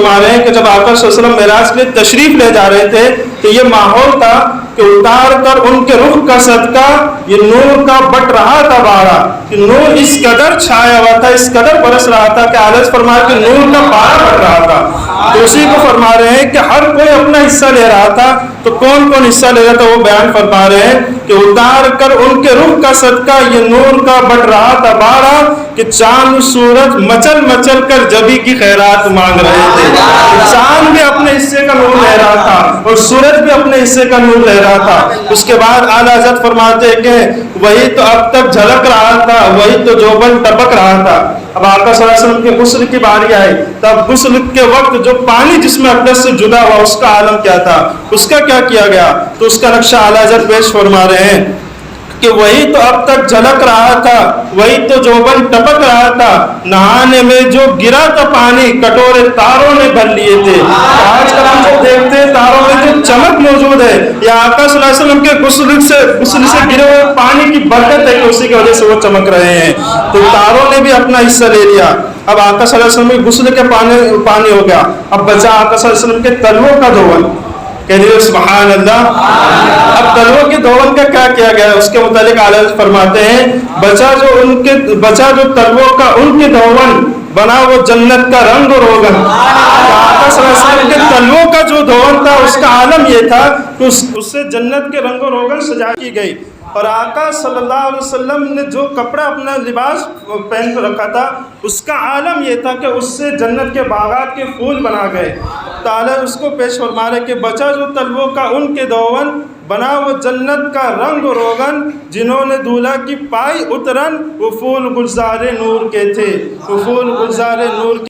فرما رہے ہیں کہ جب آقا صلی اللہ علیہ وسلم معراج کے لیے تشریف لے جا رہے تھے تو یہ ماحول تھا کہ اتار کر ان کے رخ کا صدقہ یہ نور کا بٹ رہا تھا بارہ، کہ نور اس قدر چھایا ہوا تھا، اس قدر برس رہا تھا کہ آلس فرما کہ نور کا بارہ بٹ رہا تھا۔ تو اسی کو فرما رہے ہیں کہ ہر کوئی اپنا حصہ لے رہا تھا، تو کون کون حصہ لے رہا تھا وہ بیان فرما رہے ہیں کہ اتار کر ان کے رخ کا صدقہ یہ نور کا بٹ رہا تھا بارہ، کہ چاند سورج مچل مچل کر جبی کی خیرات مانگ رہے تھے۔ چاند بھی اپنے حصے کا نور لے رہا تھا اور سورج بھی اپنے حصے کا نور لے رہا تھا۔ اس کے بعد اعلیٰ حضرت فرماتے ہیں کہ وہی تو اب تک جھلک رہا تھا، وہی تو جوبن ٹپک رہا تھا۔ اب آقا صلی اللہ علیہ وسلم کے غسل کی باری آئی، تب غسل کے وقت جو پانی جسم اقدس سے جدا ہوا اس کا عالم کیا تھا، اس کا کیا کیا گیا، تو اس کا نقشہ اعلیٰ حضرت پیش فرما رہے ہیں کہ وہی تو اب تک جھلک رہا تھا، وہی تو جوبن ٹپک رہا تھا، نہانے میں جو گرا تھا پانی کٹورے تاروں نے بھر لیے تھے۔ آج کل ہم جو دیکھتے ہیں تاروں میں جو چمک موجود ہے یہ آقا صلی اللہ علیہ وسلم کے غسل سے گرے ہوئے پانی کی برکت ہے کہ اسی کی وجہ سے وہ چمک رہے ہیں۔ تو تاروں نے بھی اپنا حصہ لے لیا۔ اب آقا صلی اللہ علیہ وسلم کے غسل کے پانی ہو گیا، اب بچا آقا صلی اللہ علیہ وسلم کے تلووں کا دھون۔ کہہ سبحان اللہ۔ اب تلووں کے دھون کا کیا کیا گیا اس کے متعلق اعلیٰ حضرت فرماتے ہیں بچا جو تلووں کا ان کے دھون بنا وہ جنت کا رنگ و روغن۔ آقا صلی اللہ علیہ وسلم کے تلووں کا جو دھون تھا اس کا عالم یہ تھا کہ اس سے جنت کے رنگ و روغن سجا کی گئی۔ اور آقا صلی اللہ علیہ وسلم نے جو کپڑا اپنا لباس پہن کر رکھا تھا اس کا عالم یہ تھا کہ اس سے جنت کے باغات کے پھول بنا گئے۔ تعالیٰ اس کو پیش فرما رہے کہ بچا جو تلووں کا ان کے دھون بنا وہ جنت کا رنگ و روغن، جنہوں نے دولہا کی پائی اترن وہ پھول گلزار نور کے تھے، وہ پھول گلزار نور